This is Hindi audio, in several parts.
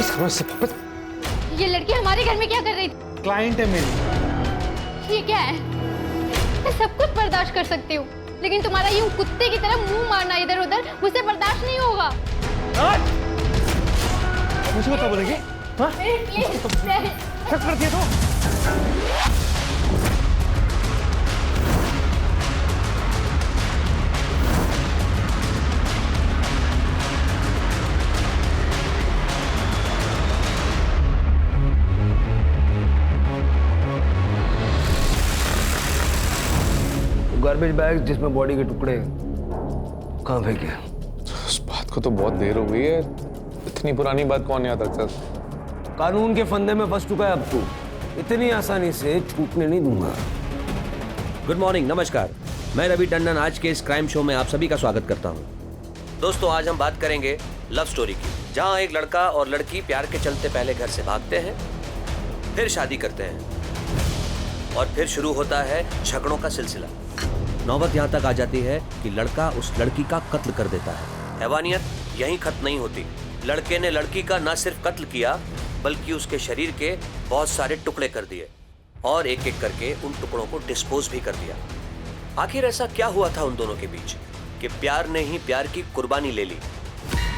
वापस करो इससे, वापस। ये लड़की हमारे घर में क्या कर रही थी? क्लाइंट है मेरी। ये क्या है? मैं सब कुछ बर्दाश्त कर सकती हूँ, लेकिन तुम्हारा यूं कुत्ते की तरह मुंह मारना इधर उधर मुझसे बर्दाश्त नहीं होगा। मुझे बता बोलेगी? हाँ? शक करती है तो? गार्बेज बैग जिसमें बॉडी के टुकड़े कहाँ फेंके? उस बात को तो बहुत देर हो गई है, इतनी पुरानी बात कौन याद रखता? कानून के फंदे में फंस चुका है अब तू, इतनी आसानी से छूटने नहीं दूंगा। गुड मॉर्निंग, नमस्कार। मैं रवि टंडन आज के इस क्राइम शो में आप सभी का स्वागत करता हूं। दोस्तों, आज हम बात करेंगे लव स्टोरी की, जहां एक लड़का और लड़की प्यार के चलते पहले घर से भागते हैं, फिर शादी करते हैं और फिर शुरू होता है झगड़ों का सिलसिला। नौबत यहां तक आ जाती है कि लड़का उस लड़की का कत्ल कर देता है। हैवानियत यहीं खत्म नहीं होती। लड़के ने लड़की का न सिर्फ कत्ल किया, बल्कि उसके शरीर के बहुत सारे टुकड़े कर दिए और एक एक करके उन टुकड़ों को डिस्पोज भी कर दिया। आखिर ऐसा क्या हुआ था उन दोनों के बीच कि प्यार ने ही प्यार की कुर्बानी ले ली?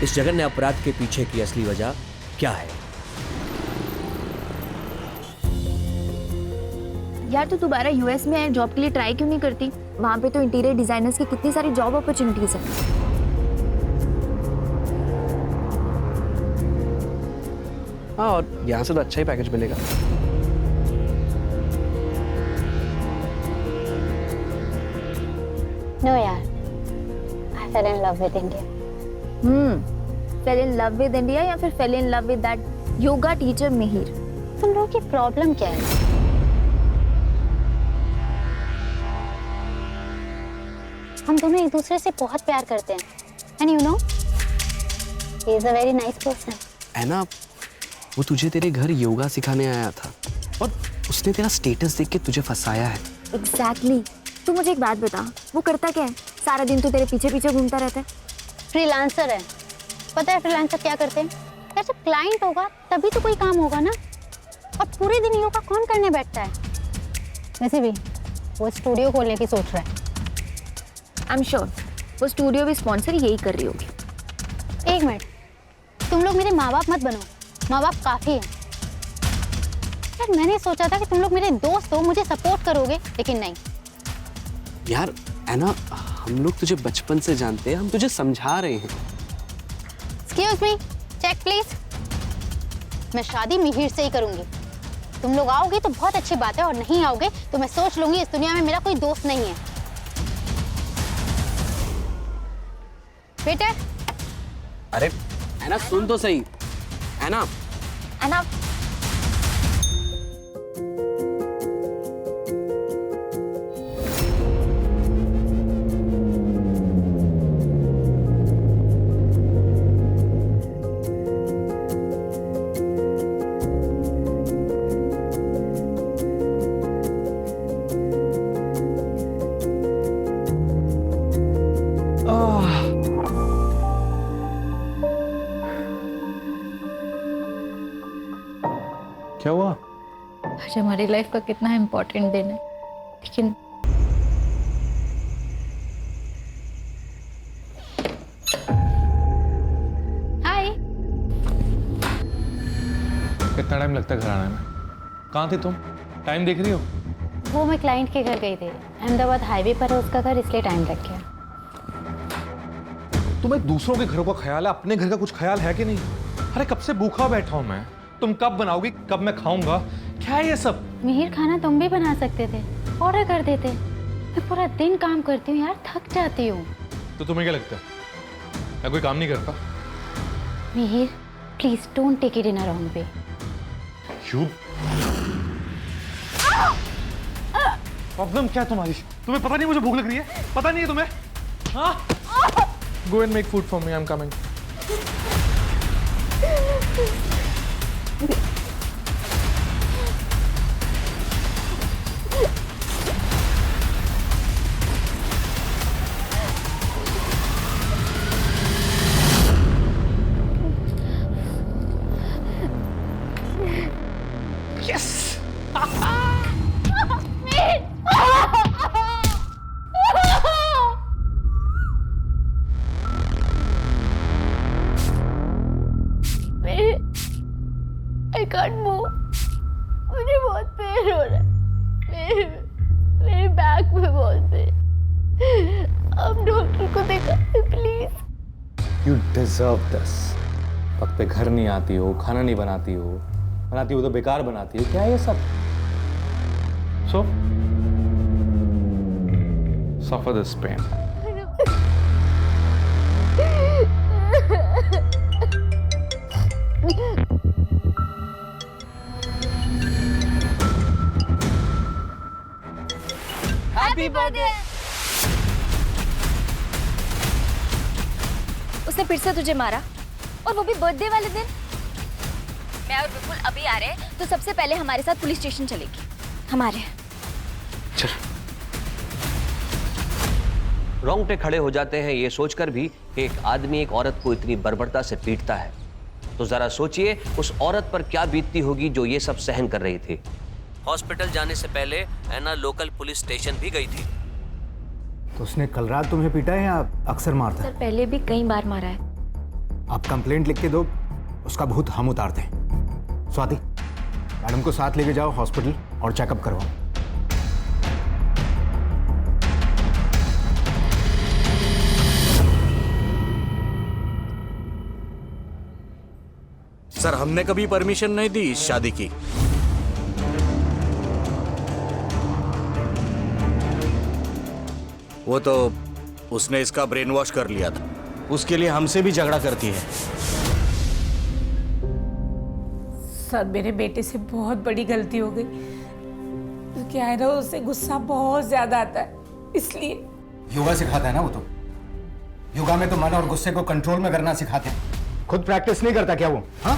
इस जघन्य अपराध के पीछे की असली वजह क्या है? यार तू दोबारा यूएस में जॉब के लिए ट्राई क्यों नहीं करती? वहाँ पे तो इंटीरियर डिजाइनर्स की कितनी सारी जॉब अपॉर्चुनिटीज हैं। हाँ, और यहाँ से तो अच्छा ही पैकेज मिलेगा। No यार, I fell in love with India. Fail in love with India या फिर fail in love with that yoga teacher Mihir? तुम लोगों की प्रॉब्लम क्या है? हम दोनों एक दूसरे से बहुत प्यार करते हैं, and you know, he is a very nice person. है ना, वो तुझे तेरे घर योगा सिखाने आया था और उसने तेरा स्टेटस देख के तुझे फंसाया है। एग्जैक्टली। तू मुझे एक बात बता, वो करता क्या है? सारा दिन तो तेरे पीछे पीछे घूमता रहता है। फ्रीलांसर है। पता है फ्रीलांसर क्या करते हैं? यार जब क्लाइंट होगा तभी तो कोई काम होगा ना, और पूरे दिन योगा कौन करने बैठता है? वैसे भी वो स्टूडियो खोलने की सोच रहा है। आई एम श्योर वो स्टूडियो भी स्पॉन्सर यही कर रही होगी। एक मिनट, तुम लोग मेरे माँ बाप मत बनो, माँ बाप काफी हैं। यार मैंने सोचा था कि तुम लोग मेरे दोस्त हो, मुझे सपोर्ट करोगे, लेकिन नहीं। यार है ना, हम लोग तुझे बचपन से जानते हैं, हम तुझे समझा रहे हैं। Excuse me, check please. मैं शादी मिहिर से ही करूंगी। तुम लोग आओगे तो बहुत अच्छी बात है, और नहीं आओगे तो मैं सोच लूंगी इस दुनिया में मेरा कोई दोस्त नहीं है। बेटा, अरे है ना, सुन तो सही। है ना, क्या हुआ? आज हमारी लाइफ का कितना इम्पोर्टेंट दिन है, लेकिन हाय। कितना टाइम लगता है घर आने में? कहाँ थी तुम? टाइम देख रही हो? वो मैं क्लाइंट के घर गई थी, अहमदाबाद हाईवे पर है उसका घर, इसलिए टाइम लग गया। तुम्हें दूसरों के घरों का ख्याल है, अपने घर का कुछ ख्याल है कि नहीं? अरे कब से भूखा बैठा हूं मैं, तुम कब बनाओगी, कब मैं खाऊंगा? क्या है ये सब? मिहिर, खाना तुम भी बना सकते थे, ऑर्डर कर देते। मैं पूरा दिन काम करती हूँ यार, थक जाती हूँ। तो तुम्हें क्या लगता है मैं कोई काम नहीं करता? Mihir, please don't take it in a wrong way. Problem क्या है तुम्हारी? तुम्हें पता नहीं मुझे भूख लग रही है? पता नहीं है तुम्हें? हाँ? Go and make food for me. I'm coming. I can't move. मुझे बहुत पेन हो रहा है, मेरे बैक में बहुत पेन। आप डॉक्टर को दिखाइए प्लीज। You deserve this. वक्त पे घर नहीं आती हो, खाना नहीं बनाती हो तो बेकार बनाती हो। क्या है ये सब? So, suffer this pain. Happy birthday. उसने फिर से तुझे मारा, और वो भी बर्थडे वाले दिन। मैं और विपुल अभी आ रहे हैं, तो सबसे पहले हमारे साथ पुलिस स्टेशन चलेगी। हमारे चल। रोंगटे खड़े हो जाते हैं ये सोचकर भी कि एक आदमी एक औरत को इतनी बर्बरता से पीटता है। तो जरा सोचिए उस औरत पर क्या बीतती होगी जो ये सब सहन कर रही थी। हॉस्पिटल जाने से पहले ऐना लोकल पुलिस स्टेशन भी गई थी। तो उसने कल रात तुम्हें पीटा है या अक्सर मारता है? सर, पहले भी कई बार मारा है। आप कंप्लेंट लिख के दो, उसका भूत हम उतारते हैं। स्वाति, मैडम को साथ लेके जाओ हॉस्पिटल और चेकअप करवाओ। सर, हमने कभी परमिशन नहीं दी इस शादी की। वो तो उसने इसका ब्रेन वॉश कर लिया था, उसके लिए हमसे भी झगड़ा करती है। सर, मेरे बेटे से बहुत बड़ी गलती हो गई। तो क्या है ना, उसे गुस्सा बहुत ज्यादा आता है, इसलिए। योगा सिखाता है ना वो तो। योगा में तो मन और गुस्से को कंट्रोल में करना सिखाते हैं। खुद प्रैक्टिस नहीं करता क्या वो? हाँ?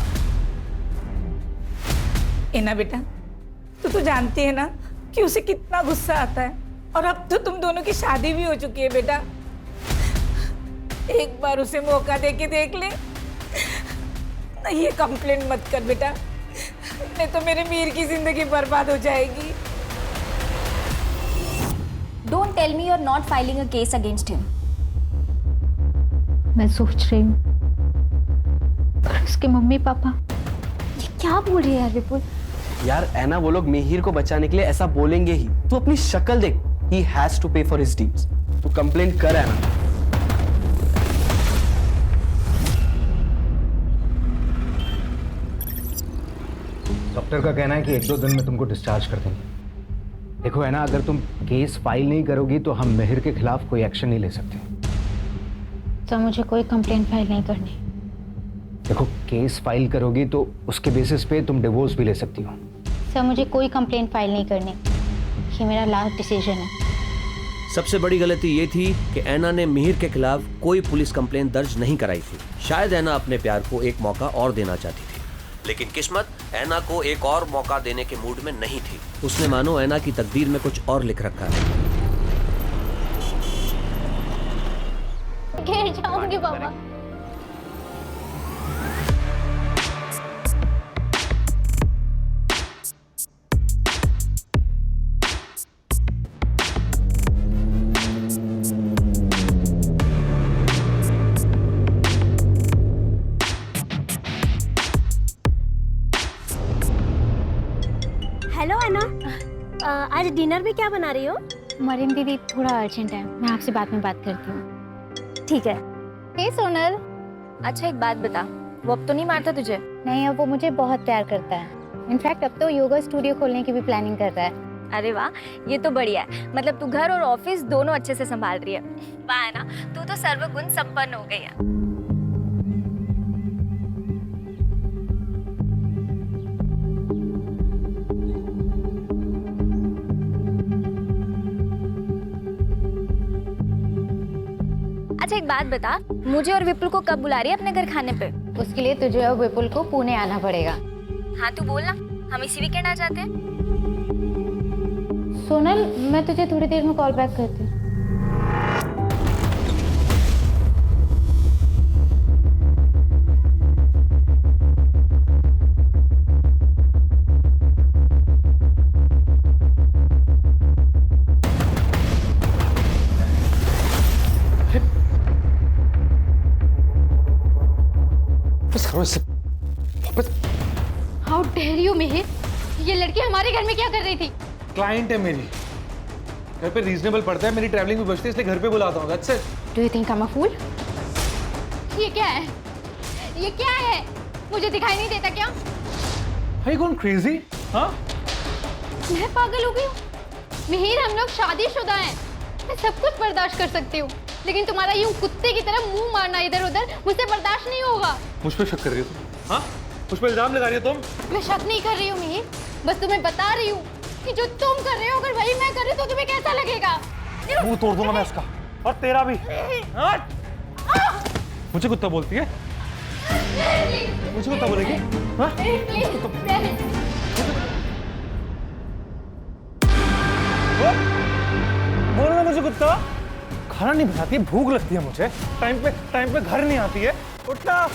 ना बेटा, तो जानती है ना कि उसे कितना गुस्सा आता है। और अब तो तुम दोनों की शादी भी हो चुकी है बेटा। एक बार उसे मौका दे के देख ले। नहीं, ये कंप्लेंट मत कर बेटा, नहीं तो मेरे मीर की जिंदगी बर्बाद हो जाएगी। Don't tell me you are not filing a case against him. मैं सोच रही हूँ उसके मम्मी पापा। ये क्या बोल रही है यार विपुल? यार ऐना, वो लोग मिहिर को बचाने के लिए ऐसा बोलेंगे ही। तू अपनी शक्ल देख। He has to pay for his deeds. तू कंप्लेंट कर ऐना। डॉक्टर का कहना है कि 1-2 दिन में तुमको डिस्चार्ज कर देंगे। देखो है ना, अगर तुम केस फाइल नहीं करोगी तो हम मिहिर के खिलाफ कोई एक्शन नहीं ले सकते। तो मुझे कोई कंप्लेंट फाइल नहीं करनी। देखो, केस फाइल करोगी तो उसके बेसिस पे तुम डिवोर्स भी ले सकती हो। सर, मुझे कोई कंप्लेंट फाइल नहीं करनी, ये मेरा लास्ट डिसीजन है। सबसे बड़ी गलती ये थी कि ऐना ने मिहिर के खिलाफ कोई पुलिस कंप्लेंट दर्ज नहीं कराई थी। शायद ऐना अपने प्यार को एक मौका और देना चाहती थी, लेकिन किस्मत ऐना को एक और मौका देने के मूड में नहीं थी। उसने मानो ऐना की तकदीर में कुछ और लिख रखा है। गिर जाऊंगी बाबा। हेलो ऐना, आज डिनर में क्या बना रही हो? मरीम दीदी, थोड़ा अर्जेंट है, मैं आपसे बाद में बात करती हूँ। ठीक है। हे सोनल। अच्छा, एक बात बता, वो अब तो नहीं मारता तुझे? नहीं, अब वो मुझे बहुत प्यार करता है। इनफैक्ट अब तो योगा स्टूडियो खोलने की भी प्लानिंग कर रहा है। अरे वाह, ये तो बढ़िया है। मतलब तू घर और ऑफिस दोनों अच्छे से संभाल रही है। वाह है ना, तू तो सर्वगुण संपन्न हो गई है। अच्छा, एक बात बता, मुझे और विपुल को कब बुला रही है अपने घर खाने पे? उसके लिए तुझे और विपुल को पुणे आना पड़ेगा। हाँ, तू बोल ना, हम इसी वीकेंड आ जाते हैं। सोनल, मैं तुझे थोड़ी देर में कॉल बैक करती हूँ। हाउ डेयर यू मिहिर, ये लड़की हमारे घर में क्या कर रही थी? क्लाइंट है मेरी, घर पे रीजनेबल पड़ता है, मेरी ट्रैवलिंग भी बचती है, इसलिए घर पे बुलाता हूँ। That's it. Do you think I am a fool? ये क्या है? ये क्या है? मुझे दिखाई नहीं देता क्या? Are you going crazy? हाँ? मैं पागल हो गई हूँ? मिहिर, हम लोग शादीशुदा हैं, मैं सब कुछ बर्दाश्त कर सकती हूँ, लेकिन तुम्हारा यूं कुत्ते की तरह मुंह मारना इधर उधर मुझसे बर्दाश्त नहीं होगा। मुझ पे शक कर रही हो तुम? हाँ? मुझ पे इल्जाम लगा रही हो तुम? मैं शक नहीं कर रही हूँ मिहिर, बस तुम्हें बता रही हूँ कि जो तुम कर रहे हो अगर वही मैं करूँ तो तुम्हें कैसा लगेगा? मुंह तोड़ दूंगा मैं इसका, और तेरा भी। मुझे कुत्ता बोलती है? मुझे कुत्ता बोलेगी? हाँ? बोल ना मुझे कुत्ता। खाना नहीं बनाती है, भूख लगती है मुझे, टाइम पे घर नहीं आती है। उठना।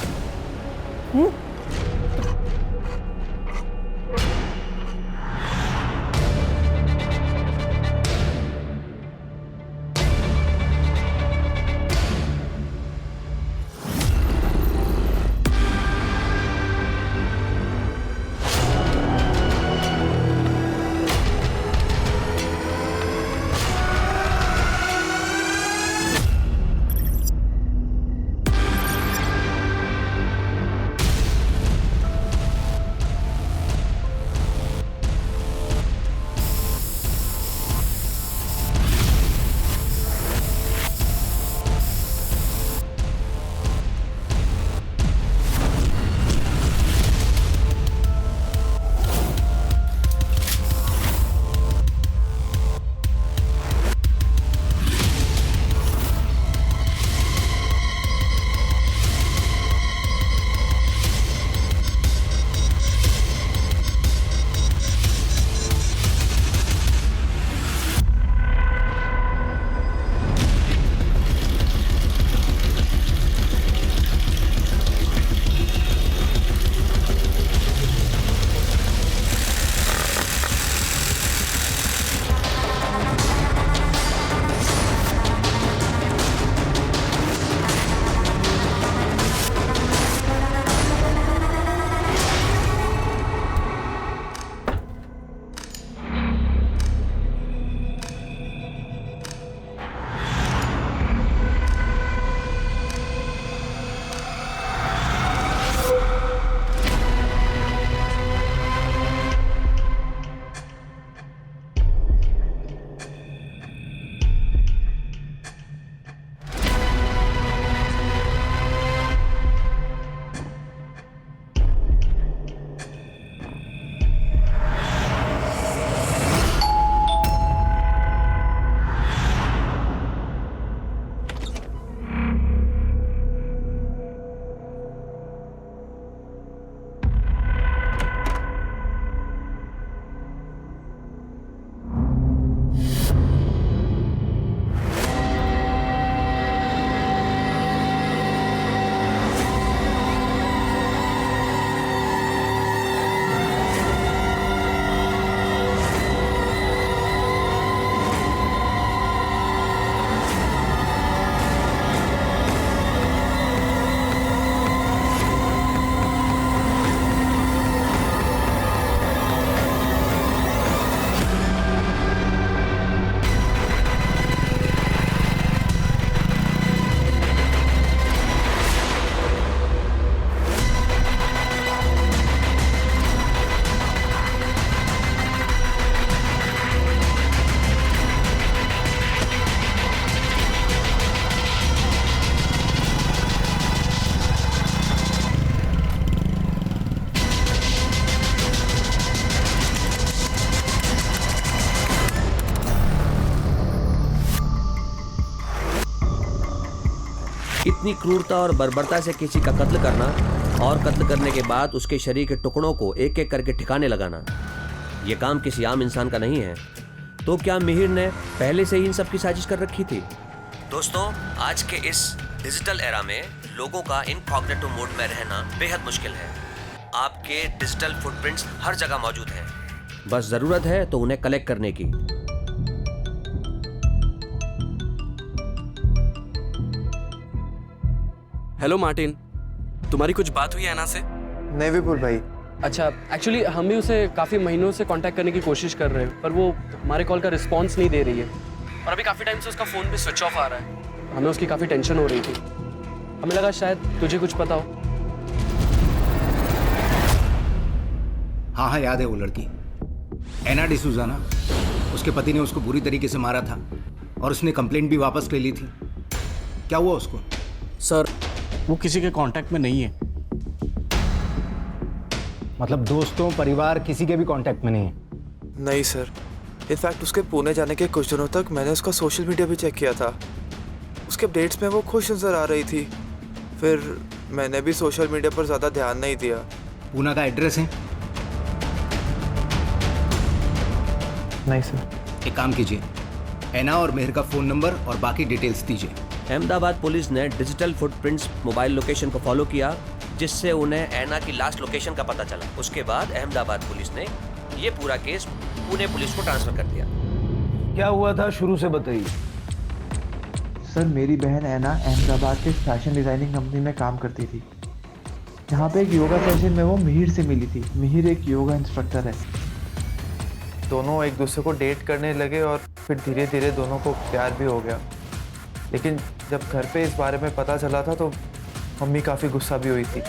इतनी क्रूरता और बर्बरता से किसी का कत्ल करना और कत्ल करने के बाद उसके शरीर के टुकड़ों को एक एक करके ठिकाने लगाना, यह काम किसी आम इंसान का नहीं है। तो क्या मिहिर ने पहले से ही इन सब की साजिश कर रखी थी? दोस्तों, आज के इस डिजिटल एरा में लोगों का इनकॉग्निटो मोड में रहना बेहद मुश्किल है। आपके डिजिटल फुटप्रिंट्स हर जगह मौजूद हैं, बस जरूरत है तो उन्हें कलेक्ट करने की। हेलो मार्टिन, तुम्हारी कुछ बात हुई है ना से? नहीं विपुल भाई, अच्छा, एक्चुअली हम भी उसे काफ़ी महीनों से कांटेक्ट करने की कोशिश कर रहे हैं, पर वो हमारे कॉल का रिस्पांस नहीं दे रही है और अभी काफ़ी टाइम से उसका फ़ोन भी स्विच ऑफ आ रहा है। हमें उसकी काफ़ी टेंशन हो रही थी। हमें लगा शायद तुझे कुछ पता हो। हाँ हाँ, याद है वो लड़की एना डिसूजा ना, उसके पति ने उसको बुरी तरीके से मारा था और उसने कंप्लेंट भी वापस ले ली थी। क्या हुआ उसको? सर वो किसी के कांटेक्ट में नहीं है। मतलब दोस्तों, परिवार, किसी के भी कांटेक्ट में नहीं है? नहीं सर, इनफैक्ट उसके पुणे जाने के कुछ दिनों तक मैंने उसका सोशल मीडिया भी चेक किया था। उसके अपडेट्स में वो खुश नज़र आ रही थी। फिर मैंने भी सोशल मीडिया पर ज़्यादा ध्यान नहीं दिया। पूना का एड्रेस है? नहीं सर। एक काम कीजिए, एना और मेहर का फ़ोन नंबर और बाकी डिटेल्स दीजिए। अहमदाबाद पुलिस ने डिजिटल फुटप्रिंट्स मोबाइल लोकेशन को फॉलो किया, जिससे उन्हें ऐना की लास्ट लोकेशन का पता चला। उसके बाद अहमदाबाद पुलिस ने ये पूरा केस पुणे पुलिस को ट्रांसफर कर दिया। क्या हुआ था शुरू से बताइए। सर मेरी बहन ऐना अहमदाबाद के फैशन डिज़ाइनिंग कंपनी में काम करती थी। यहाँ पे एक योगा सेशन में वो मिहिर से मिली थी। मिहिर एक योगा इंस्ट्रक्टर है। दोनों एक दूसरे को डेट करने लगे और फिर धीरे धीरे दोनों को प्यार भी हो गया। लेकिन जब घर पे इस बारे में पता चला था तो मम्मी काफ़ी गुस्सा भी हुई थी।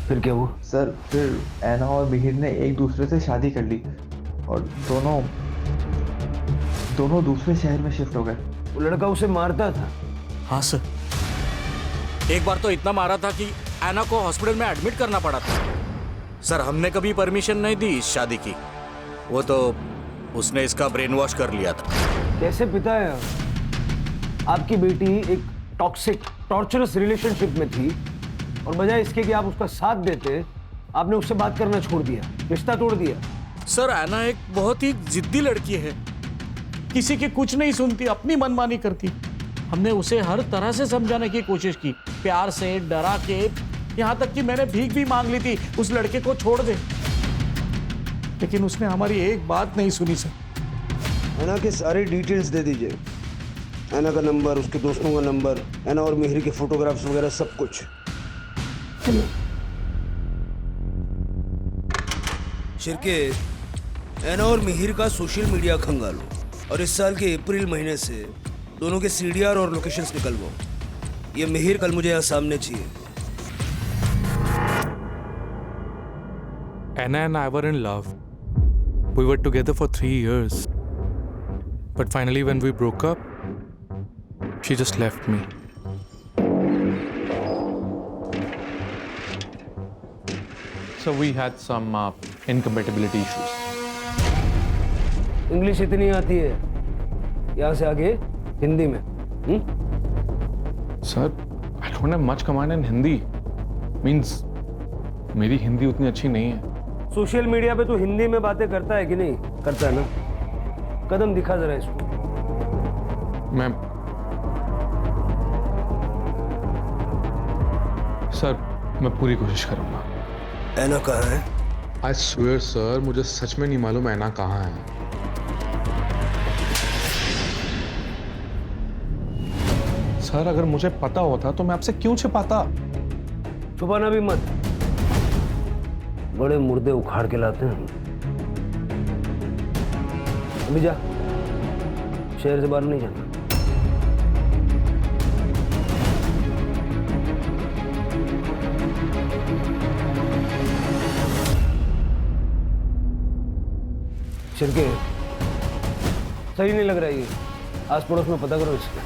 फिर क्या हुआ? सर फिर ऐना और मिहिर ने एक दूसरे से शादी कर ली और दोनों दूसरे शहर में शिफ्ट हो गए। वो लड़का उसे मारता था? हाँ सर, एक बार तो इतना मारा था कि ऐना को हॉस्पिटल में एडमिट करना पड़ा था। सर हमने कभी परमिशन नहीं दी इस शादी की, वो तो उसने इसका ब्रेन वॉश कर लिया था। कैसे पिता है? आपकी बेटी एक टॉक्सिक टॉर्चरस रिलेशनशिप में थी और बजाय इसके कि आप उसका साथ देते, आपने उससे बात करना छोड़ दिया, रिश्ता तोड़ दिया। सर ऐना एक बहुत ही जिद्दी लड़की है, किसी की कुछ नहीं सुनती, अपनी मनमानी करती। हमने उसे हर तरह से समझाने की कोशिश की, प्यार से, डरा के, यहाँ तक कि मैंने भीख भी मांग ली थी उस लड़के को छोड़ दे, लेकिन उसने हमारी एक बात नहीं सुनी सर। ऐना के सारे डिटेल्स दे दीजिए, ऐना का नंबर, उसके दोस्तों का नंबर, ऐना और मिहिर के फोटोग्राफ्स वगैरह सब कुछ। शिरके, ऐना और मिहिर का सोशल मीडिया खंगालो और इस साल के अप्रैल महीने से दोनों के CDR और लोकेशंस निकलवाओ। ये मिहिर कल मुझे यहाँ सामने चाहिए। Anna and I were in love. We were together for 3 years. But finally when we broke up, she just left me. So we had some incompatibility issues. English इतनी आती है, यहाँ से आगे हिंदी में। Sir, I don't have much command in Hindi. Means मेरी हिंदी उतनी अच्छी नहीं है। सोशल मीडिया पे तो हिंदी में बातें करता है कि नहीं? करता है ना? कदम दिखा जरा इसको। मैं पूरी कोशिश करूंगा। ऐना कहाँ है? I swear सर, मुझे सच में नहीं मालूम ऐना कहाँ है। सर अगर मुझे पता होता तो मैं आपसे क्यों छिपाता? छुपाना भी मत, बड़े मुर्दे उखाड़ के लाते हैं। अभी जा, शहर से बाहर नहीं जाना। शिरके, सही नहीं लग रहा है ये। आस पड़ोस में पता करो इसका।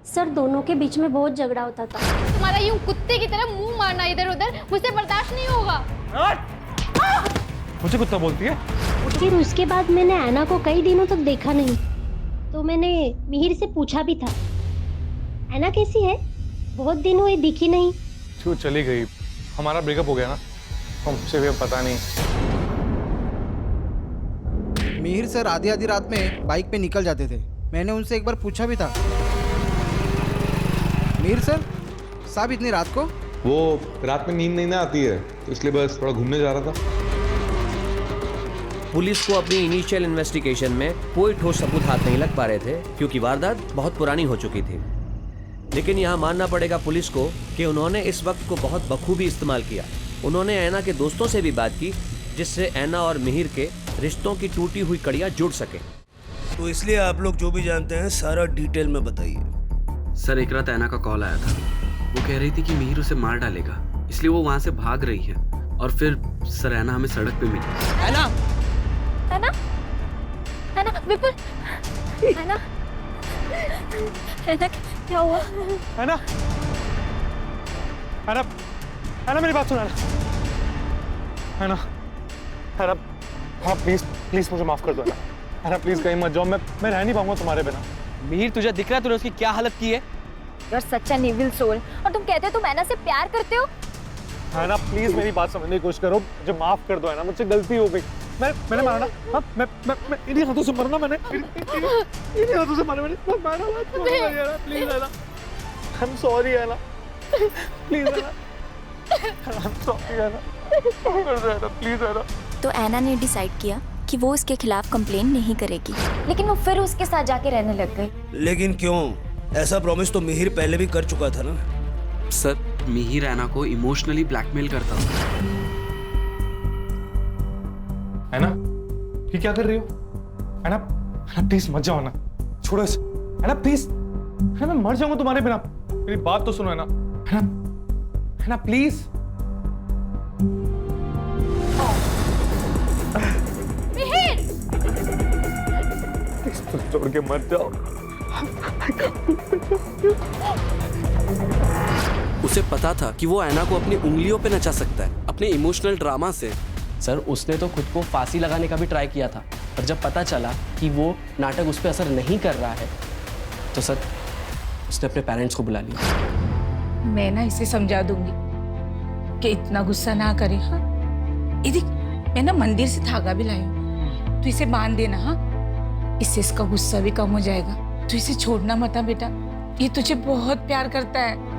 सर दोनों के बीच में बहुत झगड़ा होता था। तुम्हारा यूं कुत्ते की तरह मुंह मारना इधर उधर मुझसे बर्दाश्त नहीं होगा। मुझे कुत्ता बोलती है? फिर उसके बाद मैंने ऐना को कई दिनों तक देखा नहीं, तो मैंने मिहिर से पूछा भी था, ऐना कैसी है? बहुत दिन हुए दिखी नहीं। क्यों चली गई? हमारा ब्रेकअप हो गया ना, हमसे भी पता नहीं। मिहिर सर आधी आधी रात में बाइक पे निकल जाते थे। मैंने उनसे एक बार पूछा भी था, मिहिर सर साहब इतनी रात को? वो रात में नींद नहीं ना आती है, तो इसलिए बस थोड़ा घूमने जा रहा था। पुलिस को अपनी इनिशियल इन्वेस्टिगेशन में कोई ठोस सबूत हाथ नहीं लग पा रहे थे, क्योंकि वारदात बहुत पुरानी हो चुकी थी। लेकिन यहाँ मानना पड़ेगा पुलिस को कि उन्होंने इस वक्त को बहुत बखूबी इस्तेमाल किया। उन्होंने ऐना के दोस्तों से भी बात की जिससे ऐना और मिहिर के रिश्तों की टूटी हुई कड़ियाँ जुड़ सके। तो इसलिए आप लोग जो भी जानते हैं सारा डिटेल में बताइए। सर एक रात ऐना का कॉल आया था। वो कह रही थी कि मिहिर उसे मार डालेगा, इसलिए वो वहाँ से भाग रही है। और फिर सर ऐना हमें सड़क पे मिली। ऐना ऐना ऐना विपुल ऐना ऐना क्या हुआ? ऐना ऐना ऐना मेरी बात सुन ऐना ऐना ऐना हाँ प्लीज प्लीज मुझे माफ कर दो ऐना प्लीज कहीं मत जाओ। मैं रह नहीं पाऊंगा तुम्हारे बिना। मिहिर तुझे दिख रहा है तूने उसकी क्या हालत की है? You're such an evil soul। और तुम कहते हो तुम ऐना से प्यार करते हो? ऐना प्लीज मेरी बात समझने की कोशिश करो, मुझे माफ कर दो ऐना, मुझसे गलती हो गई। मैंने मारा ना, हाँ मैं इन्हीं हाथों से मरना, मैंने इन्हीं हाथों से मारा मैंने। Please Anna, I am sorry Anna, please Anna, I am sorry Anna, please Anna. तो ऐना ने डिसाइड किया कि वो इसके खिलाफ कंप्लेन नहीं करेगी, लेकिन वो फिर उसके साथ जाके रहने लग गई। लेकिन क्यों? ऐसा प्रॉमिस तो मिहिर पहले भी कर चुका था ना। सर मिहिर ऐना को इमोशनली ब्लैकमेल करता था। ऐना ये क्या कर रही हो? ऐना ऐना प्लीज मत जाओ ना, छोड़ो इसे ऐना प्लीज। ऐना मैं मर जाऊंगा तुम्हारे बिना, मेरी बात तो सुनो ऐना। ऐना ऐना प्लीज। मिहिर प्लीज छोड़ के मत जाओ। उसे पता था कि वो ऐना को अपनी उंगलियों पे नचा सकता है अपने इमोशनल ड्रामा से। सर उसने तो खुद को फांसी लगाने का भी ट्राई किया था, पर जब पता चला कि वो नाटक उस पर असर नहीं कर रहा है तो सर उसने अपने पेरेंट्स को बुला लिया। मैं ना इसे समझा दूंगी कि इतना गुस्सा ना करे। हाँ ये देख, मैं ना मंदिर से धागा भी लाई हूँ, तो इसे बांध देना। हाँ इससे इसका गुस्सा भी कम हो जाएगा। तो इसे छोड़ना मत बेटा, ये तुझे बहुत प्यार करता है।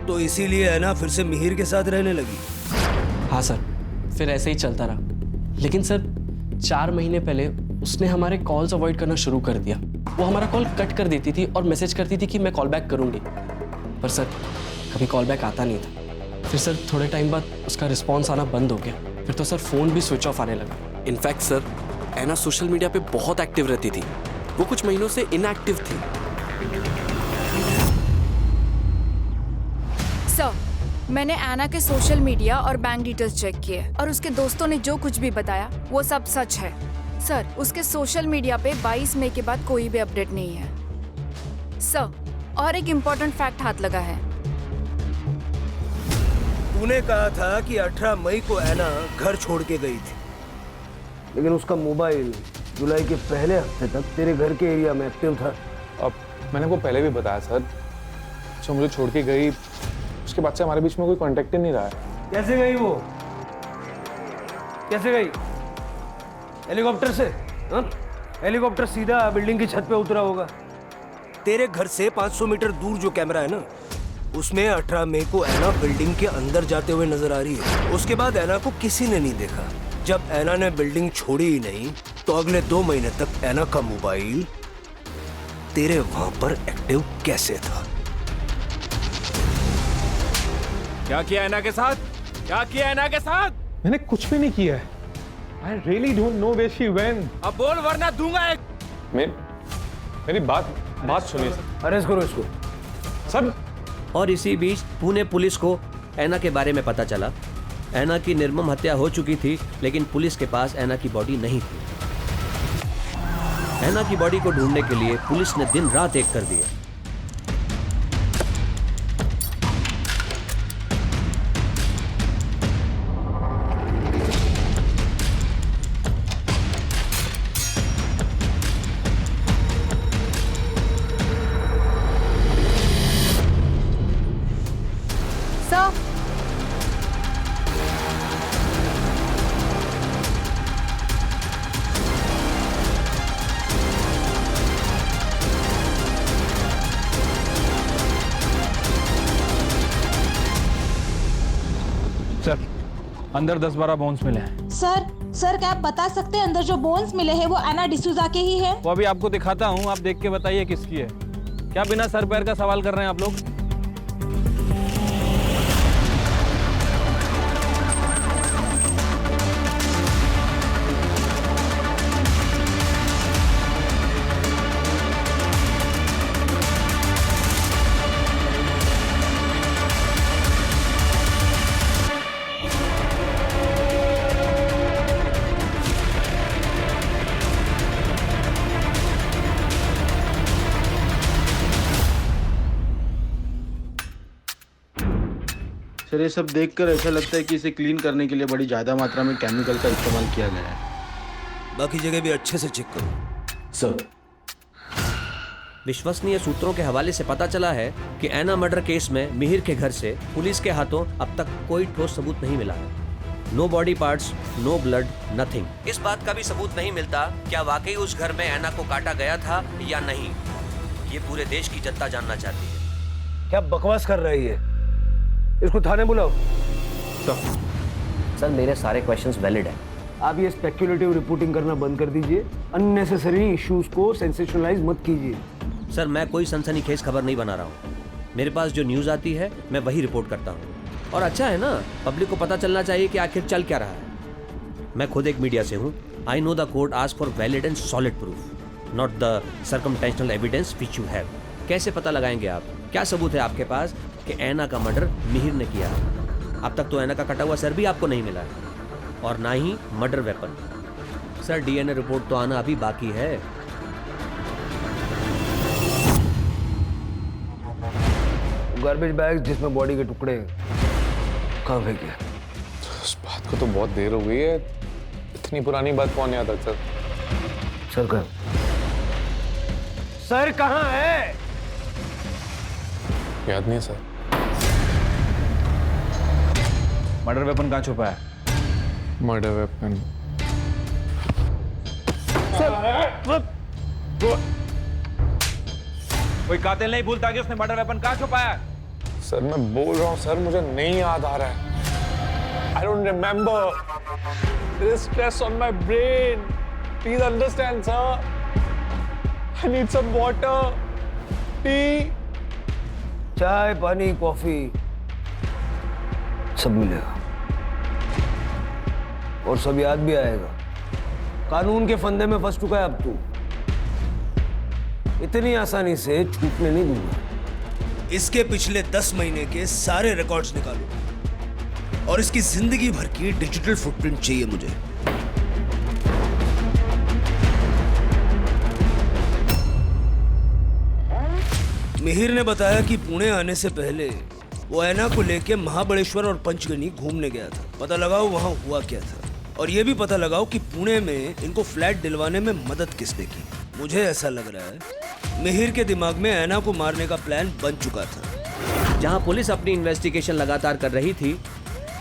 तो इसीलिए ऐना फिर से मिहिर के साथ रहने लगी। हाँ सर फिर ऐसे ही चलता रहा। लेकिन सर 4 महीने पहले उसने हमारे कॉल्स अवॉइड करना शुरू कर दिया। वो हमारा कॉल कट कर देती थी और मैसेज करती थी कि मैं कॉल बैक करूंगी, पर सर कभी कॉल बैक आता नहीं था। फिर सर थोड़े टाइम बाद उसका रिस्पॉन्स आना बंद हो गया। फिर तो सर फ़ोन भी स्विच ऑफ आने लगा। इनफैक्ट सर ऐना सोशल मीडिया पे बहुत एक्टिव रहती थी, वो कुछ महीनों से इनएक्टिव थी। सर मैंने ऐना के सोशल मीडिया और बैंक डिटेल्स चेक किए और उसके दोस्तों ने जो कुछ भी बताया वो सब सच है। सर उसके सोशल मीडिया पे 22 मई के बाद कोई भी अपडेट नहीं है। सर और एक इम्पोर्टेंट फैक्ट हाथ लगा है। तूने कहा था कि 18 मई को ऐना घर छोड़ के गई थी, लेकिन उसका मोबाइल जुलाई के पहले हफ्ते तक तेरे घर के एरिया में एक्टिव था। अब मैंने वो पहले भी बताया सर, जो मुझे छोड़ के गई उसके बाद से हमारे बीच में कोई कांटेक्ट ही नहीं रहा है। कैसे गई वो? कैसे गई? हेलीकॉप्टर से? हाँ? हेलीकॉप्टर सीधा बिल्डिंग की छत पे उतरा होगा। तेरे घर से 500 मीटर दूर जो कैमरा है ना, उसमें 18 मई को ऐना बिल्डिंग के अंदर जाते हुए नजर आ रही है। उसके बाद ऐना को किसी ने नहीं देखा। जब ऐना ने बिल्डिंग छोड़ी ही नहीं तो अगले 2 महीने तक ऐना का मोबाइल तेरे वहां पर एक्टिव कैसे था? क्या किया ऐना के साथ? क्या किया ऐना के साथ? मैंने कुछ भी नहीं किया है। I really don't know where she went. अब बोल वरना दूंगा एक। मेरी बात सुनिए सर। अरेस्ट करो इसको सर। और इसी बीच पुणे पुलिस को ऐना के बारे में पता चला। ऐना की निर्मम हत्या हो चुकी थी, लेकिन पुलिस के पास ऐना की बॉडी नहीं थी। ऐना की बॉडी को ढूंढने के लिए पुलिस ने दिन रात एक कर दिए। अंदर 10-12 बोन्स मिले हैं। सर क्या आप बता सकते हैं अंदर जो बोन्स मिले हैं वो एना डिसूजा के ही है? वो अभी आपको दिखाता हूँ, आप देख के बताइए किसकी है। क्या बिना सर पैर का सवाल कर रहे हैं आप लोग? सर ये सब देखकर ऐसा लगता है कि इसे क्लीन करने के लिए बड़ी ज़्यादा मात्रा में केमिकल का इस्तेमाल किया गया है। बाकी जगह भी अच्छे से चेक करो। सर, विश्वसनीय सूत्रों के हवाले से पता चला है कि ऐना मर्डर केस में मिहिर के घर से पुलिस के हाथों अब तक कोई ठोस सबूत नहीं मिला है। No body parts, no blood, nothing. इस बात का भी सबूत नहीं मिलता क्या वाकई उस घर में ऐना को काटा गया था या नहीं। ये पूरे देश की जनता जानना चाहती है। क्या बकवास कर रही है? इसको थाने बुलाओ। सर मेरे सारे क्वेश्चंस वैलिड हैं। आप ये स्पेक्युलेटिव रिपोर्टिंग करना बंद कर दीजिए। अननेसेसरी इश्यूज को सेंसेशनलाइज मत कीजिए। सर मैं कोई सनसनीखेज खबर नहीं बना रहा हूँ। मेरे पास जो न्यूज़ आती है मैं वही रिपोर्ट करता हूँ। और अच्छा है ना, पब्लिक को पता चलना चाहिए कि आखिर चल क्या रहा है। मैं खुद एक मीडिया से हूँ। I know the court ask for valid and solid proof, not the circumstantial evidence which you have. कैसे पता लगाएंगे आप? क्या सबूत है आपके पास कि ऐना का मर्डर मिहिर ने किया? अब तक तो ऐना का कटा हुआ सर भी आपको नहीं मिला है, और ना ही murder weapon. Sir DNA report तो आना अभी बाकी है। गार्बेज बैग जिसमें बॉडी के टुकड़े कहाँ फेंके? उस बात को तो बहुत देर हो गई है। इतनी पुरानी बात कौन याद रखता? सर कहाँ है? याद नहीं है सर। मर्डर वेपन कहाँ छुपा है? मर्डर वेपन कोई कातिल नहीं भूलता कि उसने मर्डर वेपन कहाँ छुपाया है। सर मैं बोल रहा हूँ सर, मुझे नहीं याद आ रहा है। I don't remember. There is stress on my brain. Please understand, sir. I need some water, tea. चाय, पानी, कॉफी सब मिलेगा और सब याद भी आएगा। कानून के फंदे में फंस चुका है अब तू। इतनी आसानी से छूटने नहीं दूंगा। इसके पिछले 10 महीने के सारे रिकॉर्ड्स निकालो और इसकी जिंदगी भर की डिजिटल फुटप्रिंट चाहिए मुझे। मिहिर ने बताया कि पुणे आने से पहले वो ऐना को लेके महाबलेश्वर और पंचगनी घूमने गया था। पता लगाओ वहां हुआ क्या था, और ये भी पता लगाओ कि पुणे में इनको फ्लैट दिलवाने में मदद किसने की। मुझे ऐसा लग रहा है मिहिर के दिमाग में ऐना को मारने का प्लान बन चुका था। जहां पुलिस अपनी इन्वेस्टिगेशन लगातार कर रही थी,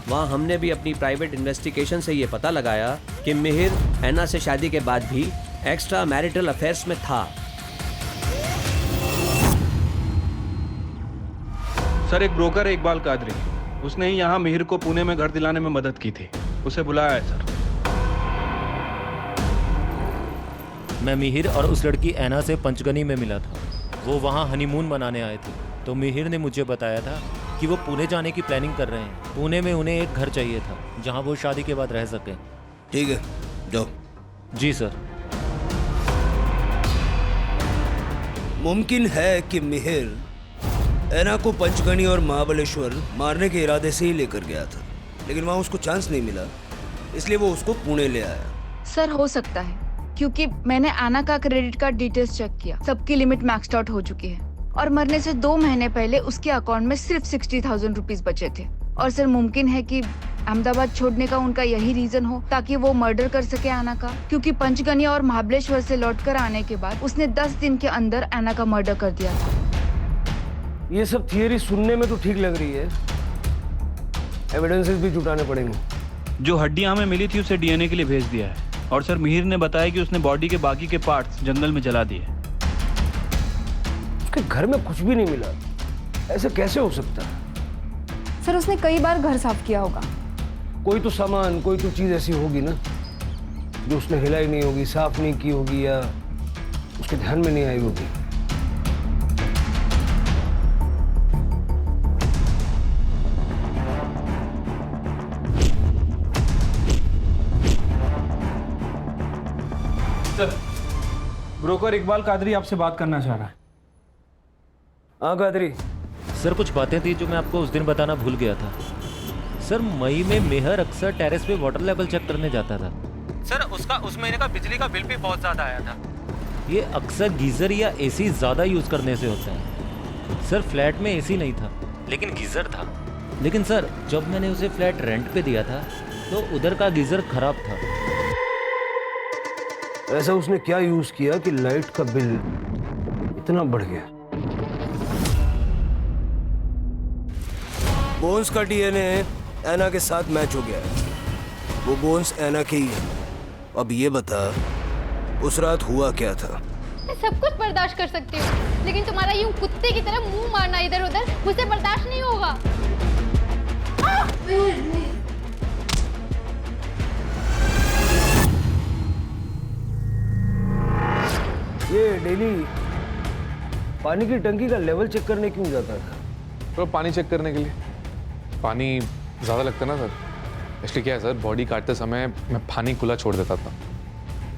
वहां हमने भी अपनी प्राइवेट इन्वेस्टिगेशन से ये पता लगाया कि मिहिर ऐना से शादी के बाद भी एक्स्ट्रा मैरिटल अफेयर्स में था। सर एक ब्रोकर है इकबाल कादरी, उसने ही यहाँ मिहिर को पुणे में घर दिलाने में मदद की थी। उसे बुलाया है सर। मैं मिहिर और उस लड़की ऐना से पंचगनी में मिला था। वो वहाँ हनीमून मनाने आए थे, तो मिहिर ने मुझे बताया था कि वो पुणे जाने की प्लानिंग कर रहे हैं। पुणे में उन्हें एक घर चाहिए था जहाँ वो शादी के बाद रह सकें। ठीक है, जाओ। जी सर। मुमकिन है कि मिहिर ऐना को पंचगनी और महाबलेश्वर मारने के इरादे से ही लेकर गया था, लेकिन वहां उसको चांस नहीं मिला, इसलिए वो उसको पुणे ले आया। सर हो सकता है, क्योंकि मैंने ऐना का क्रेडिट कार्ड डिटेल्स चेक किया, सबकी लिमिट मैक्स्ड आउट हो चुकी है और मरने से 2 महीने पहले उसके अकाउंट में सिर्फ 60,000 रुपीज बचे थे। और सर मुमकिन है कि अहमदाबाद छोड़ने का उनका यही रीजन हो ताकि वो मर्डर कर सके ऐना का, क्योंकि पंचगनी और महाबलेश्वर से लौटकर आने के बाद उसने 10 दिन के अंदर ऐना का मर्डर कर दिया था। ये सब थियरी सुनने में तो ठीक लग रही है, एविडेंसेस भी जुटाने पड़ेंगे। जो हड्डियां हमें मिली थी उसे डीएनए के लिए भेज दिया है, और सर मिहिर ने बताया कि उसने बॉडी के बाकी के पार्ट्स जंगल में जला दिए। उसके घर में कुछ भी नहीं मिला, ऐसे कैसे हो सकता है? सर उसने कई बार घर साफ किया होगा। कोई तो सामान, कोई तो चीज ऐसी होगी ना जो उसने हिलाई नहीं होगी, साफ नहीं की होगी, या उसके ध्यान में नहीं आई होगी। सर, ब्रोकर इकबाल कादरी आपसे बात करना चाह रहा है। हाँ कादरी। सर कुछ बातें थी जो मैं आपको उस दिन बताना भूल गया था। सर मई में मेहर अक्सर टेरेस पे वाटर लेवल चेक करने जाता था। सर उसका उस महीने का बिजली का बिल भी बहुत ज़्यादा आया था। ये अक्सर गीज़र या एसी ज़्यादा यूज़ करने से होता है। सर फ्लैट में एसी नहीं था लेकिन गीज़र था। लेकिन सर जब मैंने उसे फ्लैट रेंट पे दिया था तो उधर का गीज़र खराब था। ऐसा उसने क्या यूज किया कि लाइट का बिल इतना बढ़ गया? बोन्स का डीएनए ऐना के साथ मैच हो गया है। वो बोन्स ऐना के ही है। अब ये बता उस रात हुआ क्या था? मैं सब कुछ बर्दाश्त कर सकती हूँ, लेकिन तुम्हारा यूं कुत्ते की तरह मुंह मारना इधर उधर मुझसे बर्दाश्त नहीं होगा। ये डेली पानी की टंकी का लेवल चेक करने क्यों जाता था? तो पानी चेक करने के लिए। पानी ज़्यादा लगता ना सर, इसलिए क्या है सर, बॉडी काटते समय मैं पानी खुला छोड़ देता था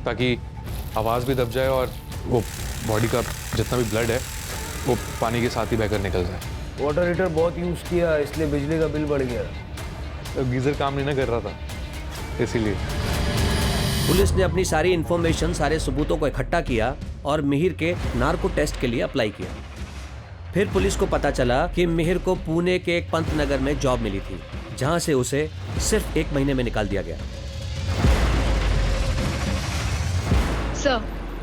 ताकि आवाज़ भी दब जाए और वो बॉडी का जितना भी ब्लड है वो पानी के साथ ही बहकर निकल जाए। वाटर हीटर बहुत यूज़ किया इसलिए बिजली का बिल बढ़ गया। तो गीज़र काम नहीं ना कर रहा था इसीलिए। पुलिस ने अपनी सारी इंफॉर्मेशन, सारे सबूतों को इकट्ठा किया और मिहिर के नार्को टेस्ट के लिए अप्लाई किया। फिर पुलिस को पता चला कि मिहिर को पुणे के एक पंत नगर में जॉब मिली थी, जहां से उसे सिर्फ 1 महीने में निकाल दिया गया। सर,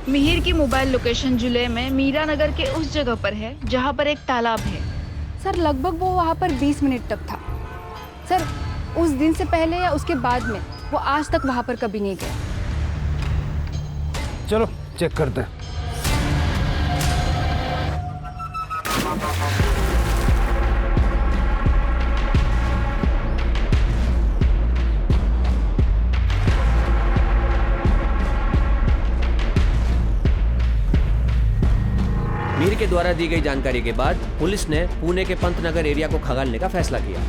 मिहिर की मोबाइल लोकेशन जुलै में मीरा नगर के उस जगह पर है जहां पर एक तालाब है। सर लगभग वो वहां पर 20 मिनट तक था। सर उस दिन से पहले या उसके बाद में वो आज तक वहां पर कभी नहीं गए। चलो चेक करते हैं। मिहिर के द्वारा दी गई जानकारी के बाद पुलिस ने पुणे के पंतनगर एरिया को खंगालने का फैसला किया।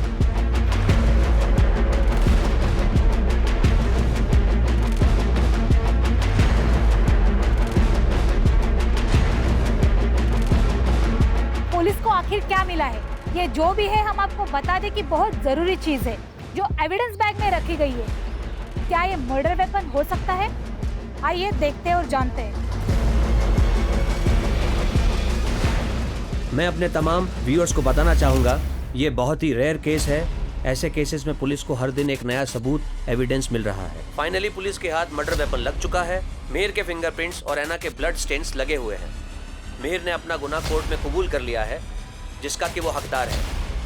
पुलिस को आखिर क्या मिला है? ये जो भी है हम आपको बता दें कि बहुत जरूरी चीज है जो एविडेंस बैग में रखी गई है। क्या ये मर्डर वेपन हो सकता है? आइए देखते हैं और जानते हैं। मैं अपने तमाम व्यूअर्स को बताना चाहूँगा, ये बहुत ही रेयर केस है। ऐसे केसेस में पुलिस को हर दिन एक नया सबूत, एविडेंस मिल रहा है। फाइनली पुलिस के हाथ मर्डर वेपन लग चुका है। मिहिर के फिंगरप्रिंट्स और ऐना के ब्लड स्टेन्स लगे हुए हैं। मिहिर ने अपना गुनाह कोर्ट में कबूल कर लिया है, जिसका कि वो हकदार है।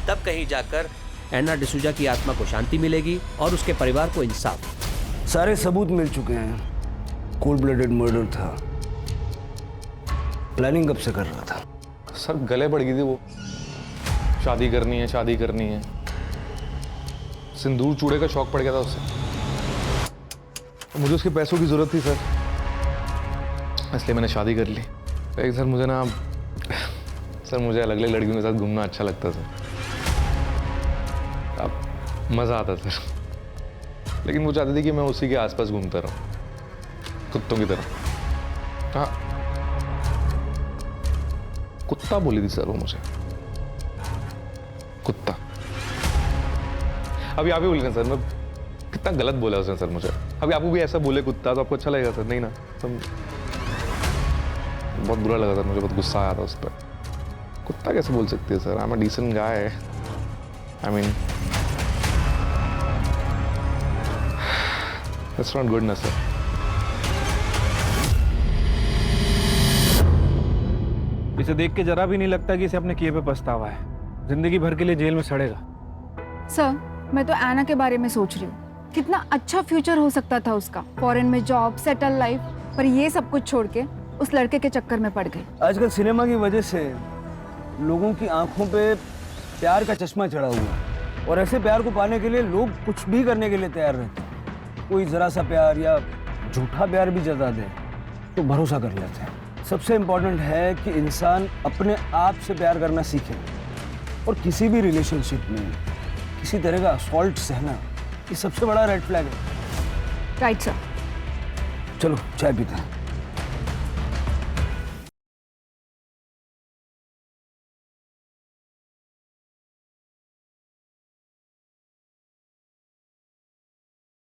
तब कहीं जाकर ऐना डिसूजा की आत्मा को शांति मिलेगी और उसके परिवार को इंसाफ। सारे सबूत मिल चुके हैं। कोल्ड ब्लडेड मर्डर था। प्लानिंग कब से कर रहा था? सर गले बढ़ गई थी वो, शादी करनी है, शादी करनी है। सिंदूर चूड़े का शौक पड़ गया था उसे। मुझे उसके पैसों की जरूरत थी सर, इसलिए मैंने शादी कर ली। लेकिन सर मुझे ना सर मुझे अलग अलग लड़कियों के साथ घूमना अच्छा लगता सर। अब मज़ा आता सर, लेकिन वो चाहती थी कि मैं उसी के आसपास घूमता रहूं, कुत्तों की तरह। हाँ, कुत्ता बोली थी सर वो मुझे, कुत्ता। अभी आप ही बोलिए ना सर, मैं कितना गलत बोला उसने सर मुझे। अभी आपको भी ऐसा बोले कुत्ता तो आपको अच्छा लगेगा सर? नहीं ना। तो बहुत बुरा लगा सर मुझे, बहुत गुस्सा आया था उस पर। कुत्ता कैसे बोल सकती है sir? I am a decent guy. I mean that's not good ना सर। इसे देख के जरा भी नहीं लगता कि इसे अपने किए पे पछतावा है। जिंदगी भर के लिए जेल में सड़ेगा। सर मैं तो ऐना के बारे में सोच रही हूँ, कितना अच्छा फ्यूचर हो सकता था उसका, फॉरेन में जॉब, सेटल लाइफ, पर ये सब कुछ छोड़ के उस लड़के के चक्कर में पड़ गई। आजकल सिनेमा की वजह से लोगों की आंखों पे प्यार का चश्मा चढ़ा हुआ है। और ऐसे प्यार को पाने के लिए लोग कुछ भी करने के लिए तैयार रहते हैं। कोई जरा सा प्यार या झूठा प्यार भी जता दे तो भरोसा कर लेते हैं। सबसे इम्पोर्टेंट है कि इंसान अपने आप से प्यार करना सीखे। और किसी भी रिलेशनशिप में किसी तरह का असॉल्ट सहना ये सबसे बड़ा रेड फ्लैग है। Right sir. चलो चाय पीते हैं।